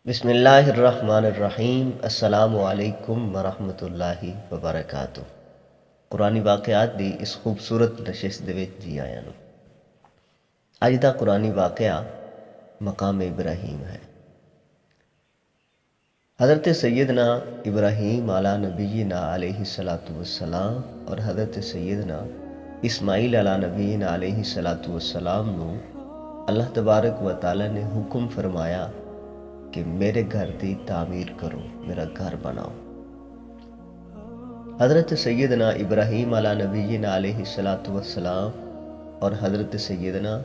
بسم اللہ الرحمن الرحیم۔ السلام علیکم ورحمۃ اللہ وبرکاتہ۔ قرآنی واقعات دی اس خوبصورت نشست دے وچ جی آیا نو۔ اج دا قرآنی واقعہ مقام ابراہیم ہے۔ حضرت سیدنا ابراہیم علی نبینا علیہ الصلاۃ والسلام اور حضرت سیدنا اسماعیل علی نبینا علیہ الصلاۃ والسلام نو اللہ تبارک و تعالی نے حکم فرمایا کہ میرے گھر دی تعمیر کرو، میرا گھر بناؤ۔ حضرت سیدنا ابراہیم علی نبینا علیہ الصلاۃ والسلام اور حضرت سیدنا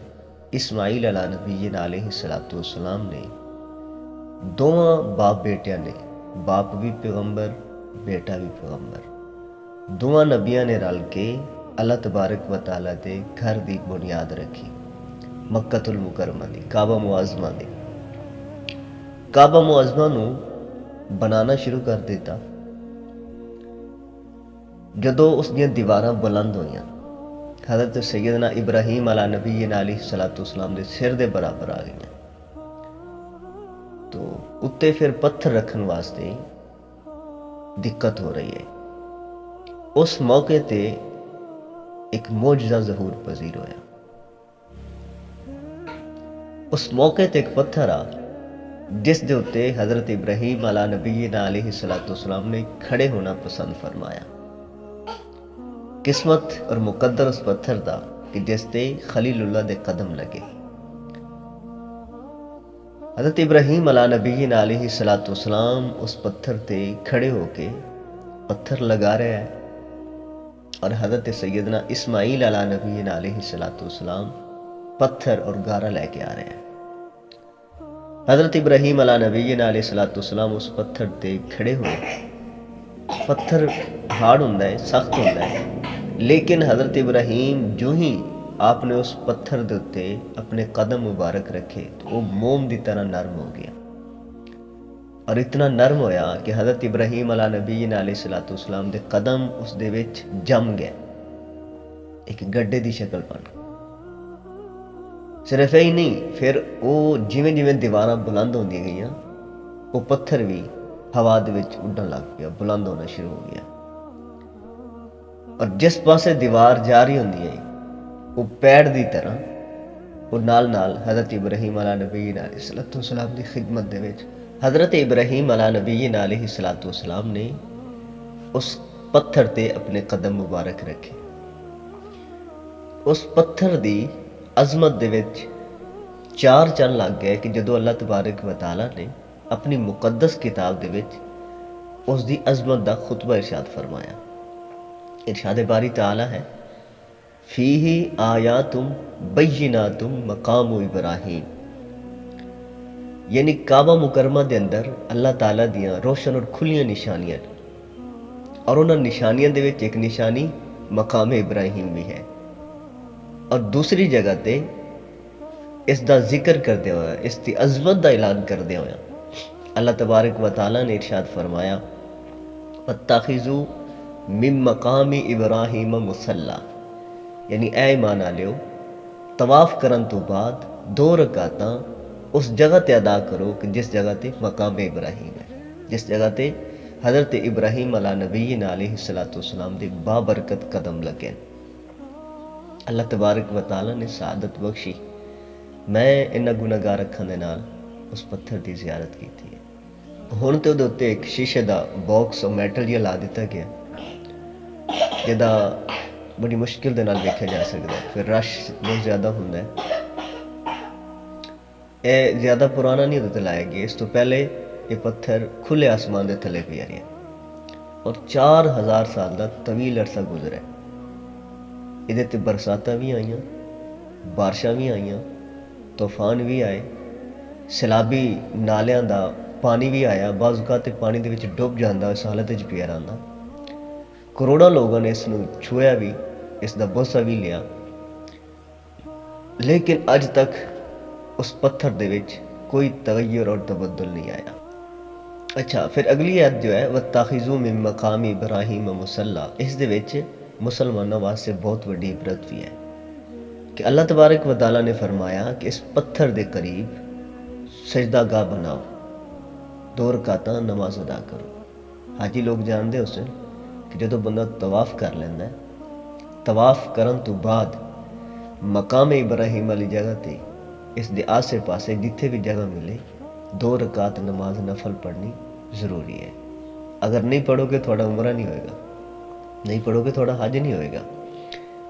اسماعیل علی نبینا علیہ الصلاۃ والسلام نے دونوں باپ بیٹیاں نے، باپ بھی پیغمبر بیٹا بھی پیغمبر، دونوں نبیاں نے رل کے اللہ تبارک و تعالیٰ دے گھر دی بنیاد رکھی، مکۃ المکرمہ دی، کعبہ معظمہ دی۔ کعبہ معظمہ نو بنانا شروع کر دیتا جدو اس دیا دیواراں بلند ہوئیاں، حضرت سیدنا ابراہیم علی نبینا علیہ الصلاۃ والسلام دے سر دے برابر آ گئیاں، تو اتے پھر پتھر رکھن واسطے دقت ہو رہی ہے۔ اس موقع تے ایک معجزہ ظہور پذیر ہویا۔ اس موقع تے ایک پتھر آ جس دے اتے حضرت ابراہیم علی نبینا علیہ الصلاۃ والسلام نے کھڑے ہونا پسند فرمایا۔ قسمت اور مقدر اس پتھر دا کہ جس تے خلیل اللہ دے قدم لگے۔ حضرت ابراہیم علی نبینا علیہ الصلاۃ والسلام اس پتھر تے کھڑے ہو کے پتھر لگا رہے ہیں، اور حضرت سیدنا اسماعیل علی نبینا علیہ الصلاۃ والسلام پتھر اور گارا لے کے آ رہے ہیں۔ حضرت ابراہیم علی نبینا علیہ الصلاۃ والسلام اس پتھر تے کھڑے ہوئے۔ پتھر ہارڈ ہوندا ہے، سخت ہوندا ہے، لیکن حضرت ابراہیم جو ہی آپ نے اس پتھر دے اتے اپنے قدم مبارک رکھے تو وہ موم دی طرح نرم ہو گیا، اور اتنا نرم ہویا کہ حضرت ابراہیم علی نبینا علیہ الصلاۃ والسلام دے قدم اس دے وچ جم گئے، ایک گڈے دی شکل بن گئی۔ صرف یہی نہیں، پھر وہ جویں جویں دیواراں بلند ہوندی گئیاں، وہ پتھر بھی ہوا دے وچ اڈن لگ پیا، بلند ہونا شروع ہو گیا، اور جس پاسے دیوار جاری ہوندی ہے وہ پیڑ دی طرح وہ نال نال حضرت ابراہیم علی نبینا علیہ الصلوۃ والسلام دی خدمت دے وچ حضرت ابراہیم علی نبینا علیہ الصلوۃ والسلام نے اس پتھر تے اپنے قدم مبارک رکھے۔ اس پتھر دی عظمت دے وچ چار چند لگ گئے کہ جدو اللہ تبارک و تعالیٰ نے اپنی مقدس کتاب دے وچ اس دی عظمت دا خطبہ ارشاد فرمایا۔ ارشاد باری تعالیٰ ہے، فیہ آیاتم بیناتم مقام ابراہیم، یعنی کعبہ مکرمہ دے اندر اللہ تعالیٰ دیاں روشن اور کھلیاں نشانیاں، اور انہاں نشانیاں دے وچ ایک نشانی مقام ابراہیم بھی ہے، اور دوسری جگہ تے اس دا ذکر کردے ہویا، اس دی عظمت دا اعلان کردے ہویا اللہ تبارک و تعالیٰ نے ارشاد فرمایا، وَاتَّخِذُوا مِن مَّقَامِ ابراہیم مُصَلّا، یعنی اے ایمان والو، طواف کرن تو بعد 2 رکعتاں اس جگہ تے ادا کرو کہ جس جگہ تے مقام ابراہیم ہے، جس جگہ تے حضرت ابراہیم علی نبینا علیہ الصلوۃ والسلام دے بابرکت قدم لگے۔ اللہ تبارک و تعالیٰ نے سعادت بخشی، میں انہاں گناہگار اکھاں دے نال اس پتھر دی زیارت کیتی ہے۔ ہن تے اودے اُتے ایک شیشے دا باکس اور میٹل جیا لا دتا گیا جدا بڑی مشکل دے نال دیکھا جا سکتا ہے، پھر رش بہت زیادہ ہوندا ہے۔ اے زیادہ پرانا نہیں ادھر لایا گیا، اس تو پہلے یہ پتھر کھلے آسمان دے تھلے پیا رہے، اور 4000 سال دا طویل عرصہ گزرا ہے۔ ادھر تے برساتاں بھی آئیاں، بارشاں بھی آئیاں، طوفان بھی آئے، سیلابی نالیاں دا پانی بھی آیا، بعض اوقات پانی دے وچ ڈب جاندا، اس حالت وچ پیا رہندا۔ کروڑاں لوگوں نے اس نو چھویا بھی، اس دا بوسہ بھی لیا، لیکن اج تک اس پتھر دے وچ کوئی تغیر اور تبدل نہیں آیا۔ اچھا، پھر اگلی آیت جو ہے وَاتَّخِذُوا مِن مَّقَامِ ابراہیم مُصَلّا، اس دے وچ مسلمانوں واسطے بہت بڑی عبرت بھی ہے کہ اللہ تبارک و تعالیٰ نے فرمایا کہ اس پتھر دے قریب سجدہ گاہ بناؤ، 2 ਰਕਾਤਾਂ ਨਮਾਜ਼ ਅਦਾ ਕਰੋ। ਹਾਜੀ ਲੋਕ ਜਾਣਦੇ ਉਸ ਕਿ ਜਦੋਂ ਬੰਦਾ ਤਵਾਫ ਕਰ ਲੈਂਦਾ, ਤਵਾਫ ਕਰਨ ਤੋਂ ਬਾਅਦ ਮਕਾਮ ਇਬਰਾਹੀਮ ਵਾਲੀ ਜਗ੍ਹਾ 'ਤੇ ਇਸ ਦੇ ਆਸੇ ਪਾਸੇ ਜਿੱਥੇ ਵੀ ਜਗ੍ਹਾ ਮਿਲੇ 2 ਰਕਾਤ ਨਮਾਜ਼ ਨਫਲ ਪੜ੍ਹਨੀ ਜ਼ਰੂਰੀ ਹੈ। ਅਗਰ ਨਹੀਂ ਪੜ੍ਹੋਗੇ ਤੁਹਾਡਾ ਉਮਰਾ ਨਹੀਂ ਹੋਏਗਾ, ਨਹੀਂ ਪੜ੍ਹੋਗੇ ਤੁਹਾਡਾ ਹਜ ਨਹੀਂ ਹੋਏਗਾ।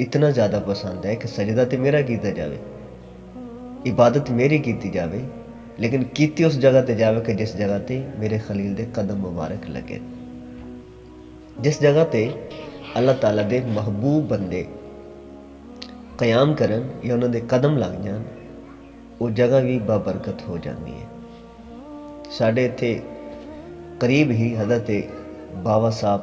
ਇਤਨਾ ਜ਼ਿਆਦਾ ਪਸੰਦ ਹੈ ਕਿ ਸਜਦਾ ਤੇ ਮੇਰਾ ਕੀਤਾ ਜਾਵੇ, ਇਬਾਦਤ ਮੇਰੀ ਕੀਤੀ ਜਾਵੇ, ਲੇਕਿਨ ਕੀਤੀ ਉਸ ਜਗ੍ਹਾ 'ਤੇ ਜਾਵੇ ਕਿ ਜਿਸ ਜਗ੍ਹਾ 'ਤੇ ਮੇਰੇ ਖਲੀਲ ਦੇ ਕਦਮ ਮੁਬਾਰਕ ਲੱਗੇ। ਜਿਸ ਜਗ੍ਹਾ 'ਤੇ ਅੱਲਾਹ ਤਾਲਾ ਦੇ ਮਹਿਬੂਬ ਬੰਦੇ ਕਿਆਮ ਕਰਨ ਜਾਂ ਉਹਨਾਂ ਦੇ ਕਦਮ ਲੱਗ ਜਾਣ, ਉਹ ਜਗ੍ਹਾ ਵੀ ਬਾਬਰਕਤ ਹੋ ਜਾਂਦੀ ਹੈ। ਸਾਡੇ ਇੱਥੇ ਕਰੀਬ ਹੀ ਹਜ਼ਰਤ ਬਾਵਾ ਸਾਹਿਬ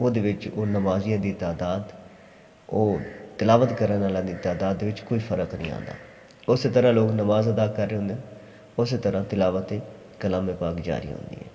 ਉਹਦੇ ਵਿੱਚ ਉਹ ਨਮਾਜ਼ੀਆਂ ਦੀ ਤਾਦਾਦ, ਉਹ ਤਿਲਾਵਤ ਕਰਨ ਵਾਲਿਆਂ ਦੀ ਤਾਦਾਦ ਵਿੱਚ ਕੋਈ ਫ਼ਰਕ ਨਹੀਂ ਆਉਂਦਾ। ਉਸੇ ਤਰ੍ਹਾਂ ਲੋਕ ਨਮਾਜ਼ ਅਦਾ ਕਰ ਰਹੇ ਹੁੰਦੇ, ਉਸੇ ਤਰ੍ਹਾਂ ਤਿਲਾਵਤ ਕਲਾਮ ਪਾਕ ਜਾਰੀ ਹੁੰਦੀ ਹੈ।